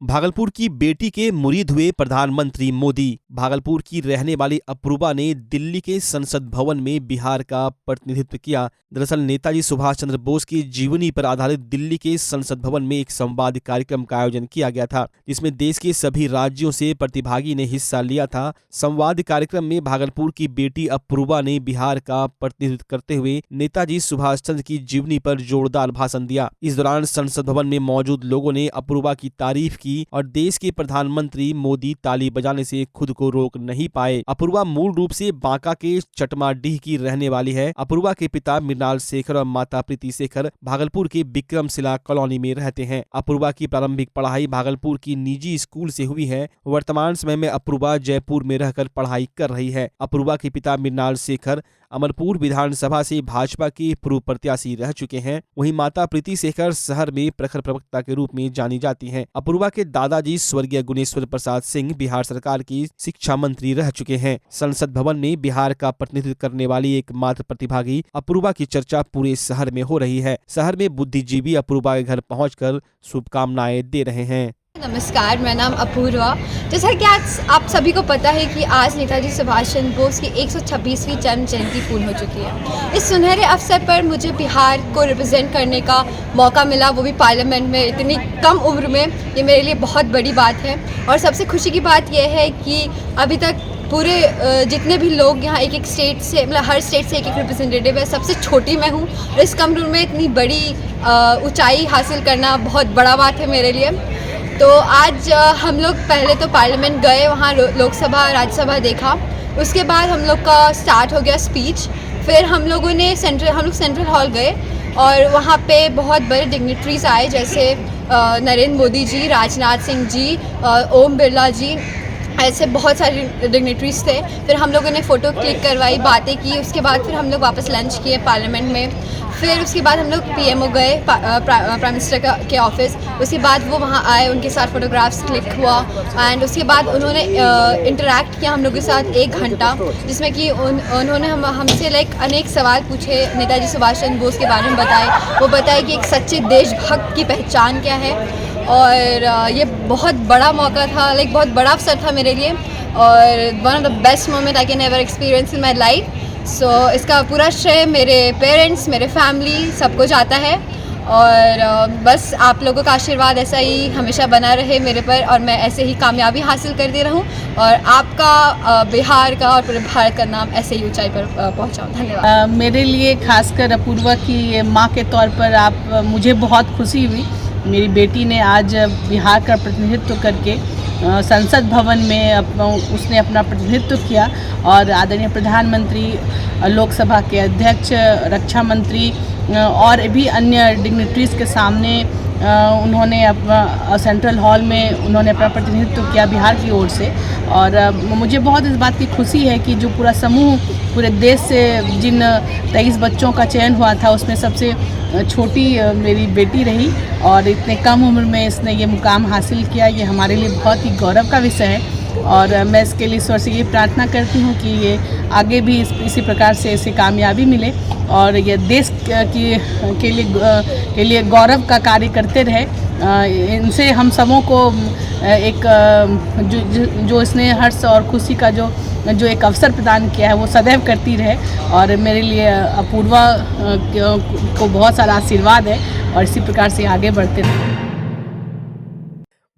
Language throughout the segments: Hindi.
भागलपुर की बेटी के मुरीद हुए प्रधानमंत्री मोदी। भागलपुर की रहने वाली अपूर्वा ने दिल्ली के संसद भवन में बिहार का प्रतिनिधित्व किया। दरअसल नेताजी सुभाष चंद्र बोस की जीवनी पर आधारित दिल्ली के संसद भवन में एक संवाद कार्यक्रम का आयोजन किया गया था, जिसमें देश के सभी राज्यों से प्रतिभागी ने हिस्सा लिया था। संवाद कार्यक्रम में भागलपुर की बेटी अपूर्वा ने बिहार का प्रतिनिधित्व करते हुए नेताजी सुभाष चंद्र की जीवनी पर जोरदार भाषण दिया। इस दौरान संसद भवन में मौजूद लोगों ने अपूर्वा की तारीफ की और देश के प्रधानमंत्री मोदी ताली बजाने से खुद को रोक नहीं पाए। अपूर्वा मूल रूप से बांका के चटमाडीह की रहने वाली है। अपूर्वा के पिता मृणाल शेखर और माता प्रीति शेखर भागलपुर के विक्रमशिला कॉलोनी में रहते हैं। अपूर्वा की प्रारंभिक पढ़ाई भागलपुर की निजी स्कूल से हुई है। वर्तमान समय में अपूर्वा जयपुर में रहकर पढ़ाई कर रही है। अपूर्वा के पिता मृणाल शेखर अमरपुर विधानसभा से भाजपा के पूर्व प्रत्याशी रह चुके हैं। वहीं माता प्रीति शेखर शहर में प्रखर प्रवक्ता के रूप में जानी जाती हैं। अपूर्वा के दादाजी स्वर्गीय गुणेश्वर प्रसाद सिंह बिहार सरकार की शिक्षा मंत्री रह चुके हैं। संसद भवन में बिहार का प्रतिनिधित्व करने वाली एकमात्र प्रतिभागी अपूर्वा की चर्चा पूरे शहर में हो रही है। शहर में बुद्धिजीवी अपूर्वा के घर पहुंचकर शुभकामनाएं दे रहे हैं। नमस्कार, मेरा नाम अपूर्वा। जैसा कि आज आप सभी को पता है कि आज नेताजी सुभाष चंद्र बोस की 126वीं जन्म जयंती पूर्ण हो चुकी है। इस सुनहरे अवसर पर मुझे बिहार को रिप्रेजेंट करने का मौका मिला, वो भी पार्लियामेंट में इतनी कम उम्र में। ये मेरे लिए बहुत बड़ी बात है और सबसे खुशी की बात यह है कि अभी तक पूरे जितने भी लोग यहाँ एक एक स्टेट से, मतलब हर स्टेट से एक एक रिप्रेजेंटेटिव है। सबसे छोटी मैं हूँ और इस कम उम्र में इतनी बड़ी ऊंचाई हासिल करना बहुत बड़ा बात है मेरे लिए। तो आज हम लोग पहले तो पार्लियामेंट गए, वहाँ लोकसभा राज्यसभा देखा। उसके बाद हम लोग का स्टार्ट हो गया स्पीच। फिर हम लोग सेंट्रल हॉल गए और वहाँ पे बहुत बड़े डिग्निटरीज आए, जैसे नरेंद्र मोदी जी, राजनाथ सिंह जी, ओम बिरला जी, ऐसे बहुत सारे डिग्निटरीज थे। फिर हम लोगों ने फ़ोटो क्लिक करवाई, बातें की। उसके बाद फिर हम लोग वापस लंच किए पार्लियामेंट में। फिर उसके बाद हम लोग पीएमओ गए, प्राइम मिनिस्टर के ऑफिस। उसके बाद वो वहाँ आए, उनके साथ फ़ोटोग्राफ्स क्लिक हुआ एंड उसके बाद उन्होंने इंटरेक्ट किया हम लोग के साथ 1 घंटा, जिसमें कि उन्होंने हमसे अनेक सवाल पूछे, नेताजी सुभाष चंद्र बोस के बारे में बताए। वो बताए कि एक सच्चे देशभक्त की पहचान क्या है। और ये बहुत बड़ा मौका था, बहुत बड़ा अवसर था मेरे लिए और one of the best moment I can ever experience in my life. So इसका पूरा श्रेय मेरे पेरेंट्स, मेरे फैमिली, सबको जाता है। और बस आप लोगों का आशीर्वाद ऐसा ही हमेशा बना रहे मेरे पर और मैं ऐसे ही कामयाबी हासिल करती रहूं और आपका, बिहार का और पूरे भारत का नाम ऐसे ही ऊंचाई पर पहुंचाऊं। धन्यवाद। मेरे लिए खासकर अपूर्वा की माँ के तौर पर मुझे बहुत खुशी हुई। मेरी बेटी ने आज बिहार का प्रतिनिधित्व करके संसद भवन में उसने अपना प्रतिनिधित्व किया और आदरणीय प्रधानमंत्री, लोकसभा के अध्यक्ष, रक्षा मंत्री और भी अन्य डिग्निटरीज के सामने उन्होंने अपना सेंट्रल हॉल में उन्होंने अपना प्रतिनिधित्व किया बिहार की ओर से। और मुझे बहुत इस बात की खुशी है कि जो पूरा समूह पूरे देश से जिन 23 बच्चों का चयन हुआ था, उसमें सबसे छोटी मेरी बेटी रही और इतने कम उम्र में इसने ये मुकाम हासिल किया। ये हमारे लिए बहुत ही गौरव का विषय है और मैं इसके लिए ईश्वर से ये प्रार्थना करती हूँ कि ये आगे भी इसी प्रकार से इसे कामयाबी मिले और ये देश के लिए गौरव का कार्य करते रहे। इनसे हम सबों को एक जो इसने हर्ष और खुशी का जो एक अवसर प्रदान किया है, वो सदैव करती रहे और मेरे लिए अपूर्वा को बहुत सारा आशीर्वाद है और इसी प्रकार से आगे बढ़ते रहे।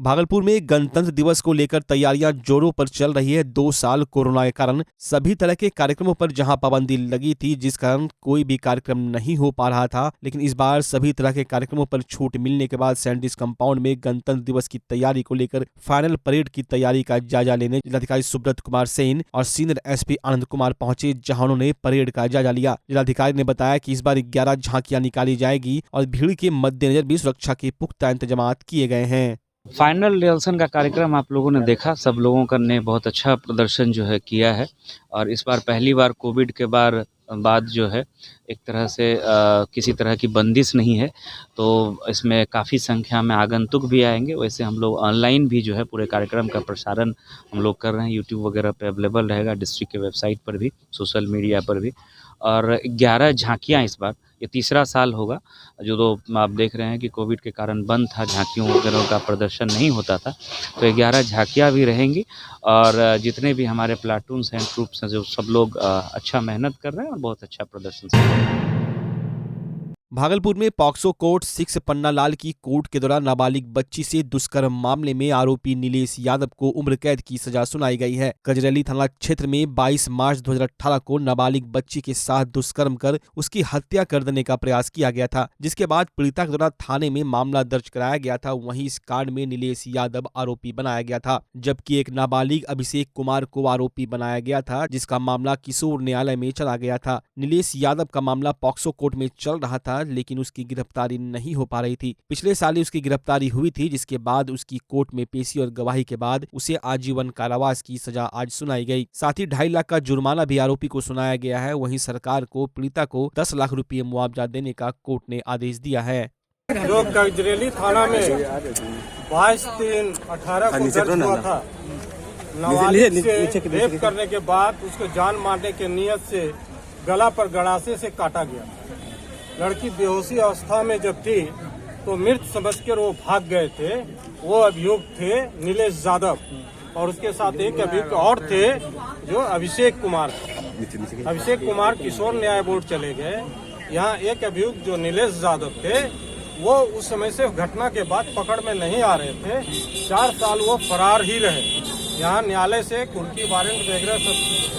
भागलपुर में गणतंत्र दिवस को लेकर तैयारियां जोरों पर चल रही है। 2 साल कोरोना के कारण सभी तरह के कार्यक्रमों पर जहां पाबंदी लगी थी, जिस कारण कोई भी कार्यक्रम नहीं हो पा रहा था, लेकिन इस बार सभी तरह के कार्यक्रमों पर छूट मिलने के बाद सैंडिस कंपाउंड में गणतंत्र दिवस की तैयारी को लेकर फाइनल परेड की तैयारी का जायजा लेने जिलाधिकारी सुब्रत कुमार सेन और सीनियर एसपी आनंद कुमार पहुंचे, जहां उन्होंने परेड का जायजा लिया। जिलाधिकारी ने बताया कि इस बार 11 झांकियां निकाली जाएगी और भीड़ के मद्देनजर भी सुरक्षा के पुख्ता इंतजाम किए गए हैं। फाइनल रिहर्सल का कार्यक्रम आप लोगों ने देखा, सब लोगों ने बहुत अच्छा प्रदर्शन जो है किया है और इस बार पहली बार कोविड के बाद जो है एक तरह से किसी तरह की बंदिश नहीं है, तो इसमें काफ़ी संख्या में आगंतुक भी आएंगे। वैसे हम लोग ऑनलाइन भी जो है पूरे कार्यक्रम का प्रसारण हम लोग कर रहे हैं, यूट्यूब वगैरह पे अवेलेबल रहेगा, डिस्ट्रिक्ट के वेबसाइट पर भी, सोशल मीडिया पर भी। और 11 झांकियाँ इस बार ये तीसरा साल होगा जो तो आप देख रहे हैं कि कोविड के कारण बंद था, झांकियों वगैरह का प्रदर्शन नहीं होता था। तो 11 झांकियाँ भी रहेंगी और जितने भी हमारे प्लाटून्स हैं, ट्रूप्स हैं, जो सब लोग अच्छा मेहनत कर रहे हैं और बहुत अच्छा प्रदर्शन कर रहे हैं। भागलपुर में पॉक्सो कोर्ट 6 पन्नालाल की कोर्ट के द्वारा नाबालिग बच्ची से दुष्कर्म मामले में आरोपी नीलेश यादव को उम्र कैद की सजा सुनाई गई है। गजरेली थाना क्षेत्र में 22 मार्च 2018 को नाबालिग बच्ची के साथ दुष्कर्म कर उसकी हत्या कर देने का प्रयास किया गया था, जिसके बाद पीड़िता के द्वारा थाने में मामला दर्ज कराया गया था। वहीं इस कांड में नीलेश यादव आरोपी बनाया गया था, जबकि एक नाबालिग अभिषेक कुमार को आरोपी बनाया गया था, जिसका मामला किशोर न्यायालय में चला गया था। नीलेश यादव का मामला पॉक्सो कोर्ट में चल रहा था, लेकिन उसकी गिरफ्तारी नहीं हो पा रही थी। पिछले साल ही उसकी गिरफ्तारी हुई थी, जिसके बाद उसकी कोर्ट में पेशी और गवाही के बाद उसे आजीवन कारावास की सजा आज सुनाई गई। साथ ही 2.5 लाख का जुर्माना भी आरोपी को सुनाया गया है। वहीं सरकार को पीड़िता को 10 लाख रुपए मुआवजा देने का कोर्ट ने आदेश दिया है। जो गजरेली थाना में 22/3/18 को दर्ज हुआ था, नाबालिग से रेप करने के बाद उसको जान मारने के नियत से गला पर गड़ासे से काटा गया। लड़की बेहोशी अवस्था में जब थी तो मृत समझकर वो भाग गए थे। वो अभियुक्त थे नीलेश यादव और उसके साथ एक अभियुक्त और थे जो अभिषेक कुमार। अभिषेक कुमार किशोर न्याय बोर्ड चले गए। यहाँ एक अभियुक्त जो नीलेश यादव थे वो उस समय से घटना के बाद पकड़ में नहीं आ रहे थे। 4 साल वो फरार ही रहे। यहाँ न्यायालय से कुर्की वारंट वगैरह सब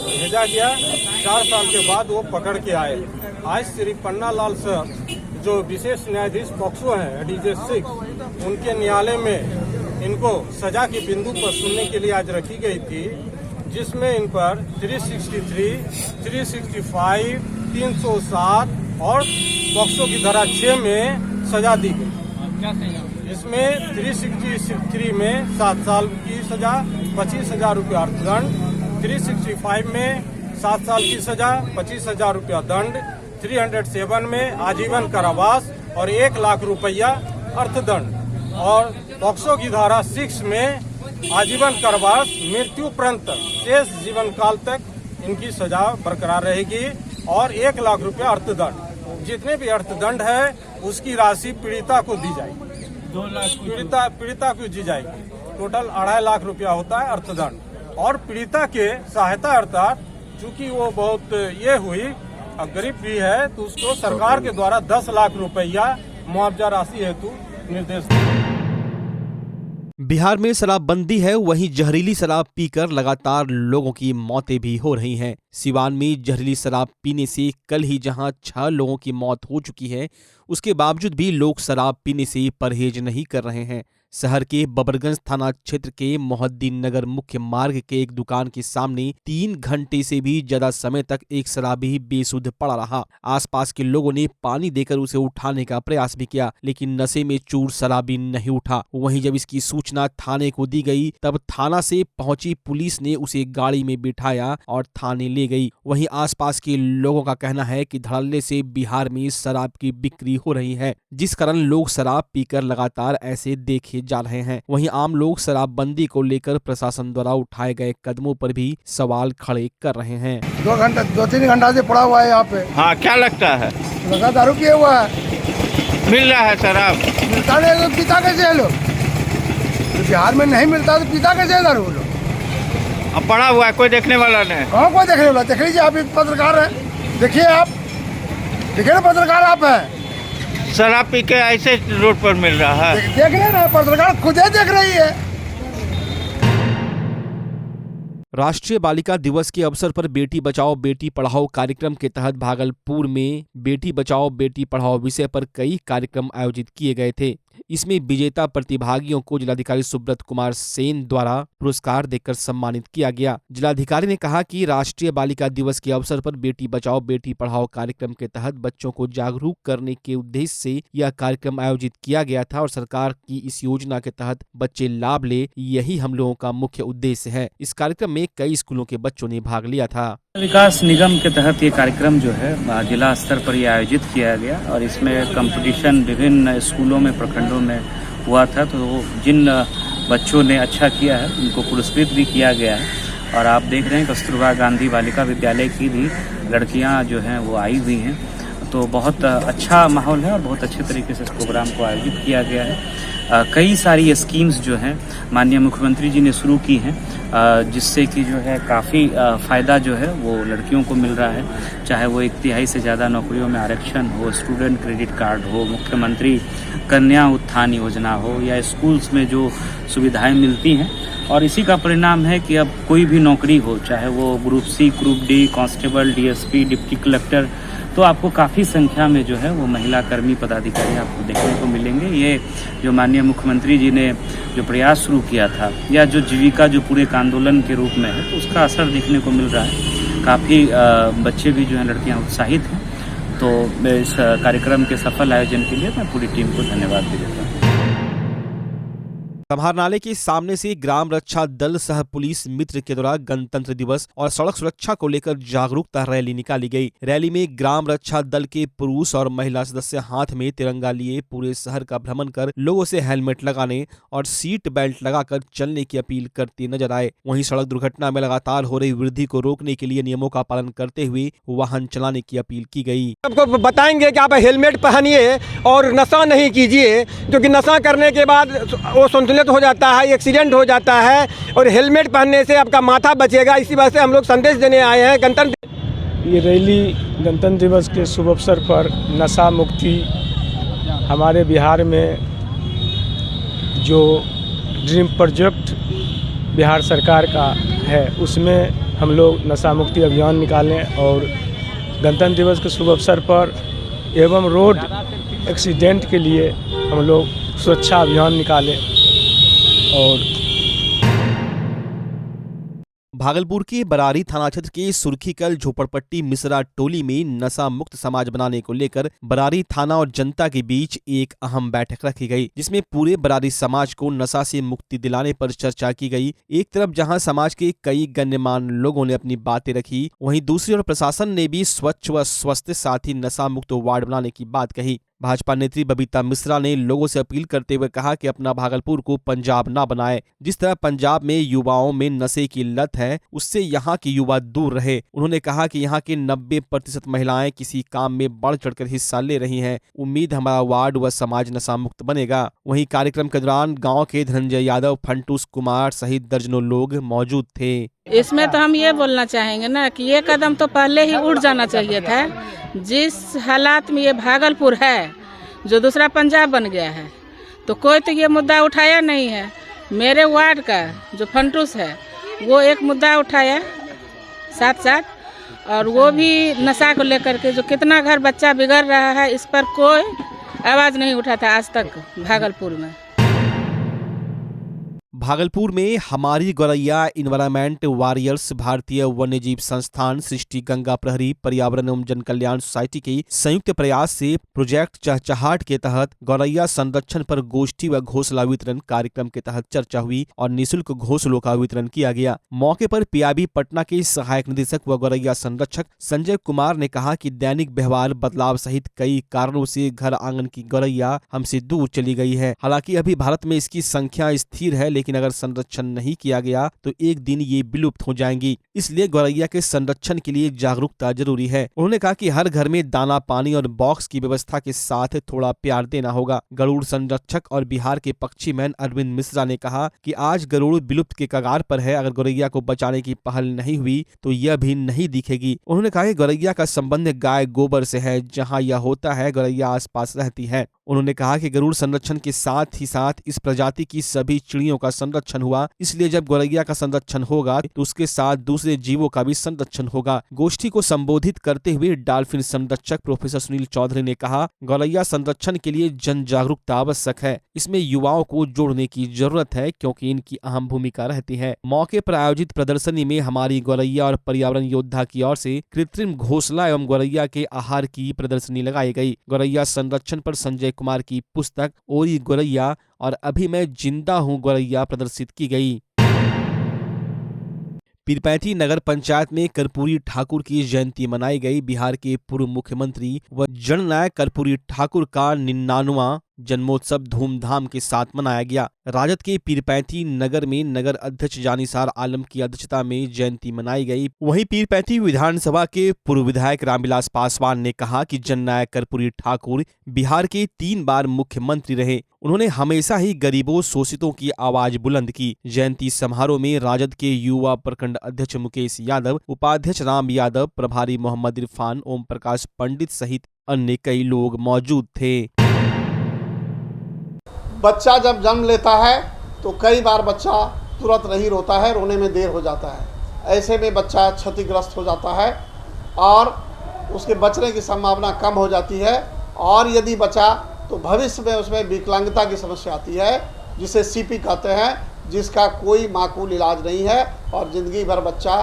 भेजा गया। 4 साल के बाद वो पकड़ के आए। आज श्री पन्नालाल सर जो विशेष न्यायाधीश पॉक्सो हैं एडीजे 6, उनके न्यायालय में इनको सजा के बिंदु पर सुनने के लिए आज रखी गई थी, जिसमें इन पर 363, 365, 307 और पॉक्सो की धारा 6 में सजा दी गई। इसमें 363 में 7 साल की सजा, 25,000 रुपया अर्थदंड, 365 में 7 साल की सजा, 25,000 रुपया दंड, 307 में आजीवन कारावास और 1 लाख रुपया अर्थदंड और पॉक्सो की धारा 6 में आजीवन कारावास, मृत्युपरंत शेष जीवन काल तक इनकी सजा बरकरार रहेगी और 1 लाख रुपया अर्थदंड। जितने भी अर्थदंड है उसकी राशि पीड़िता को दी जाएगी। 2 लाख पीड़िता को दी जाएगी। टोटल 2.5 लाख रुपया होता है अर्थदंड। और पीड़िता के सहायता अर्थात चूंकि वो बहुत ये हुई गरीब भी है तो उसको सरकार के द्वारा 10 लाख रुपया मुआवजा राशि हेतु निर्देश दिया। बिहार में शराबबंदी है, वहीं जहरीली शराब पीकर लगातार लोगों की मौतें भी हो रही हैं। सिवान में जहरीली शराब पीने से कल ही जहां 6 लोगों की मौत हो चुकी है, उसके बावजूद भी लोग शराब पीने से परहेज नहीं कर रहे हैं। शहर के बबरगंज थाना क्षेत्र के मोहद्दीन नगर मुख्य मार्ग के एक दुकान के सामने 3 घंटे से भी ज्यादा समय तक एक शराबी बेसुध पड़ा रहा। आसपास के लोगों ने पानी देकर उसे उठाने का प्रयास भी किया, लेकिन नशे में चूर शराबी नहीं उठा। वहीं जब इसकी सूचना थाने को दी गई तब थाना से पहुंची पुलिस ने उसे गाड़ी में बिठाया और थाने ले गई। वहीं आसपास के लोगों का कहना है कि धड़ल्ले से बिहार में शराब की बिक्री हो रही है, जिस कारण लोग शराब पीकर लगातार ऐसे देखे जा रहे हैं। वहीं आम लोग शराबबंदी को लेकर प्रशासन द्वारा उठाए गए कदमों पर भी सवाल खड़े कर रहे हैं। 2-3 घंटा से पड़ा हुआ है यहाँ पे। हाँ, क्या लगता है? लगा दारू किया हुआ है। मिल रहा है शराब? मिलता नहीं तो पीता कैसे है लोग? तो बिहार में नहीं मिलता तो पीता कैसे है दारू लोग? अब पड़ा हुआ है, कोई देखने वाला नहीं। कहाँ कोई देखने वाला? देख लीजिए, आप पत्रकार हैं, देखिए आप, देखिए ना पत्रकार आप हैं। शराब पी के ऐसे रोड पर मिल रहा है। देख रहे ना, पत्रकार खुद ही देख रही है। राष्ट्रीय बालिका दिवस के अवसर पर बेटी बचाओ बेटी पढ़ाओ कार्यक्रम के तहत भागलपुर में बेटी बचाओ बेटी पढ़ाओ विषय पर कई कार्यक्रम आयोजित किए गए थे। इसमें विजेता प्रतिभागियों को जिलाधिकारी सुब्रत कुमार सेन द्वारा पुरस्कार देकर सम्मानित किया गया। जिलाधिकारी ने कहा कि राष्ट्रीय बालिका दिवस के अवसर पर बेटी बचाओ बेटी पढ़ाओ कार्यक्रम के तहत बच्चों को जागरूक करने के उद्देश्य से यह कार्यक्रम आयोजित किया गया था और सरकार की इस योजना के तहत बच्चे लाभ ले, यही हम लोगों का मुख्य उद्देश्य है। इस कार्यक्रम में कई स्कूलों के बच्चों ने भाग लिया था। विकास निगम के तहत ये कार्यक्रम जो है जिला स्तर पर ये आयोजित किया गया और इसमें कंपटीशन विभिन्न स्कूलों में प्रखंडों में हुआ था। तो जिन बच्चों ने अच्छा किया है उनको पुरस्कृत भी किया गया है। और आप देख रहे हैं कस्तूरबा गांधी बालिका विद्यालय की भी लड़कियां जो हैं वो आई हुई हैं। तो बहुत अच्छा माहौल है और बहुत अच्छे तरीके से इस प्रोग्राम को आयोजित किया गया है। कई सारी स्कीम्स जो हैं माननीय मुख्यमंत्री जी ने शुरू की हैं, जिससे कि जो है काफ़ी फ़ायदा जो है वो लड़कियों को मिल रहा है। चाहे वो 1/3 से ज़्यादा नौकरियों में आरक्षण हो, स्टूडेंट क्रेडिट कार्ड हो, मुख्यमंत्री कन्या उत्थान योजना हो, या स्कूल्स में जो सुविधाएं मिलती हैं। और इसी का परिणाम है कि अब कोई भी नौकरी हो, चाहे वो group C, group D, constable, DSP, deputy collector, तो आपको काफ़ी संख्या में जो है वो महिला कर्मी पदाधिकारी आपको देखने को मिलेंगे। ये जो माननीय मुख्यमंत्री जी ने जो प्रयास शुरू किया था, या जो जीविका जो पूरे एक आंदोलन के रूप में है, तो उसका असर देखने को मिल रहा है। काफ़ी बच्चे भी जो हैं, लड़कियां उत्साहित हैं। तो मैं इस कार्यक्रम के सफल आयोजन के लिए मैं पूरी टीम को धन्यवाद भी देता हूँ। समाहरणालय के सामने से ग्राम रक्षा दल सह पुलिस मित्र के द्वारा गणतंत्र दिवस और सड़क सुरक्षा को लेकर जागरूकता रैली निकाली गई। रैली में ग्राम रक्षा दल के पुरुष और महिला सदस्य हाथ में तिरंगा लिए पूरे शहर का भ्रमण कर लोगों से हेलमेट लगाने और सीट बेल्ट लगाकर चलने की अपील करते नजर आए। वहीं सड़क दुर्घटना में लगातार हो रही वृद्धि को रोकने के लिए नियमों का पालन करते हुए वाहन चलाने की अपील की गई। आपको बताएंगे कि आप हेलमेट पहनिए और नशा नहीं कीजिए, क्योंकि नशा करने के बाद वो संतुलित हो जाता है, एक्सीडेंट हो जाता है, और हेलमेट पहनने से आपका माथा बचेगा। इसी वजह से हम लोग संदेश देने आए हैं। गणतंत्र ये रैली गणतंत्र दिवस के शुभ अवसर पर नशा मुक्ति हमारे बिहार में जो ड्रीम प्रोजेक्ट बिहार सरकार का है, उसमें हम लोग नशा मुक्ति अभियान निकालें और गणतंत्र दिवस के शुभ अवसर पर एवं रोड एक्सीडेंट के लिए हम लोग सुरक्षा अभियान निकालें। और भागलपुर के बरारी थाना क्षेत्र के सुर्खीकल झोपड़पट्टी मिश्रा टोली में नशा मुक्त समाज बनाने को लेकर बरारी थाना और जनता के बीच एक अहम बैठक रखी गई, जिसमें पूरे बरारी समाज को नशा से मुक्ति दिलाने पर चर्चा की गई। एक तरफ जहां समाज के कई गण्यमान्य लोगों ने अपनी बातें रखी, वहीं दूसरी ओर प्रशासन ने भी स्वच्छ व स्वस्थ साथ ही नशा मुक्त वार्ड बनाने की बात कही। भाजपा नेत्री बबीता मिश्रा ने लोगों से अपील करते हुए कहा कि अपना भागलपुर को पंजाब ना बनाए। जिस तरह पंजाब में युवाओं में नशे की लत है, उससे यहाँ के युवा दूर रहे। उन्होंने कहा कि यहाँ के 90% महिलाएं किसी काम में बढ़ चढ़कर हिस्सा ले रही हैं। उम्मीद हमारा वार्ड व समाज नशा मुक्त बनेगा। वहीं कार्यक्रम के दौरान गाँव के धनंजय यादव, फंटूस कुमार सहित दर्जनों लोग मौजूद थे। इसमें तो हम ये बोलना चाहेंगे ना कि ये कदम तो पहले ही उठ जाना चाहिए था। जिस हालात में ये भागलपुर है, जो दूसरा पंजाब बन गया है, तो कोई तो ये मुद्दा उठाया नहीं है। मेरे वार्ड का जो फंटूस है, वो एक मुद्दा उठाया साथ साथ, और वो भी नशा को लेकर के जो कितना घर बच्चा बिगड़ रहा है, इस पर कोई आवाज़ नहीं उठा था आज तक भागलपुर में। भागलपुर में हमारी गौरैया इन्वायरमेंट वॉरियर्स, भारतीय वन्यजीव संस्थान, सृष्टि गंगा प्रहरी, पर्यावरण एवं जन कल्याण सोसाइटी के संयुक्त प्रयास से प्रोजेक्ट चहचहाट के तहत गौरैया संरक्षण पर गोष्ठी व घोंसला वितरण कार्यक्रम के तहत चर्चा हुई और निःशुल्क घोंसलों का वितरण किया गया। मौके पर पीआईबी पटना के सहायक निदेशक व गौरैया संरक्षक संजय कुमार ने कहा कि दैनिक व्यवहार बदलाव सहित कई कारणों से घर आंगन की गौरैया हमसे दूर चली गई है। हालांकि अभी भारत में इसकी संख्या स्थिर है, लेकिन अगर संरक्षण नहीं किया गया तो एक दिन ये विलुप्त हो जाएंगी। इसलिए गौरैया के संरक्षण के लिए जागरूकता जरूरी है। उन्होंने कहा कि हर घर में दाना पानी और बॉक्स की व्यवस्था के साथ थोड़ा प्यार देना होगा। गरुड़ संरक्षक और बिहार के पक्षी मैन अरविंद मिश्रा ने कहा कि आज गरुड़ विलुप्त के कगार पर है। अगर गौरैया को बचाने की पहल नहीं हुई तो यह भी नहीं दिखेगी। उन्होंने कहा कि गौरैया का संबंध गाय गोबर से है। जहाँ यह होता है, गौरैया आसपास रहती है। उन्होंने कहा कि गरुड़ संरक्षण के साथ ही साथ इस प्रजाति की सभी चिड़ियों का संरक्षण हुआ, इसलिए जब गौरैया का संरक्षण होगा तो उसके साथ दूसरे जीवों का भी संरक्षण होगा। गोष्ठी को संबोधित करते हुए डॉल्फिन संरक्षक प्रोफेसर सुनील चौधरी ने कहा, गौरैया संरक्षण के लिए जन जागरूकता आवश्यक है। इसमें युवाओं को जोड़ने की जरूरत है, क्योंकि इनकी अहम भूमिका रहती है। मौके पर आयोजित प्रदर्शनी में हमारी गौरैया और पर्यावरण योद्धा की ओर से कृत्रिम घोंसला एवं गौरैया के आहार की प्रदर्शनी लगाई गई। गौरैया संरक्षण पर संजय कुमार की पुस्तक ओरी गौरैया और अभी मैं जिंदा हूँ गौरैया प्रदर्शित की गई। पीरपैंती नगर पंचायत में कर्पूरी ठाकुर की जयंती मनाई गई। बिहार के पूर्व मुख्यमंत्री व जननायक कर्पूरी ठाकुर का 99वां जन्मोत्सव धूमधाम के साथ मनाया गया। राजद के पीरपैंती नगर में नगर अध्यक्ष जानिसार आलम की अध्यक्षता में जयंती मनाई गई। वहीं पीरपैंती विधानसभा के पूर्व विधायक रामविलास पासवान ने कहा कि जननायक कर्पूरी ठाकुर बिहार के 3 बार मुख्यमंत्री रहे। उन्होंने हमेशा ही गरीबों शोषितों की आवाज बुलंद की। जयंती समारोह में राजद के युवा प्रखंड अध्यक्ष मुकेश यादव, उपाध्यक्ष राम यादव, प्रभारी मोहम्मद इरफान, ओम प्रकाश पंडित सहित अन्य कई लोग मौजूद थे। बच्चा जब जन्म लेता है तो कई बार बच्चा तुरंत नहीं रोता है, रोने में देर हो जाता है। ऐसे में बच्चा क्षतिग्रस्त हो जाता है और उसके बचने की संभावना कम हो जाती है। और यदि बचा तो भविष्य में उसमें विकलांगता की समस्या आती है, जिसे सीपी कहते हैं, जिसका कोई माकूल इलाज नहीं है और ज़िंदगी भर बच्चा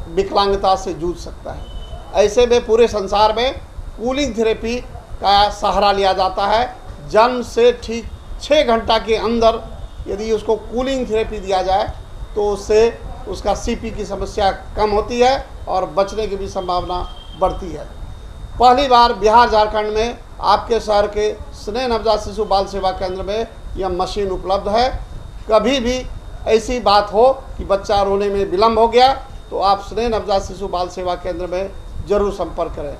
विकलांगता से जूझ सकता है। ऐसे में पूरे संसार में कूलिंग थेरेपी का सहारा लिया जाता है। जन्म से ठीक 6 घंटा के अंदर यदि उसको कूलिंग थेरेपी दिया जाए तो उससे उसका सीपी की समस्या कम होती है और बचने की भी संभावना बढ़ती है। पहली बार बिहार झारखंड में आपके शहर के स्नेह नवजात शिशु बाल सेवा केंद्र में यह मशीन उपलब्ध है। कभी भी ऐसी बात हो कि बच्चा रोने में विलम्ब हो गया तो आप स्नेह नवजात शिशु बाल सेवा केंद्र में जरूर संपर्क करें।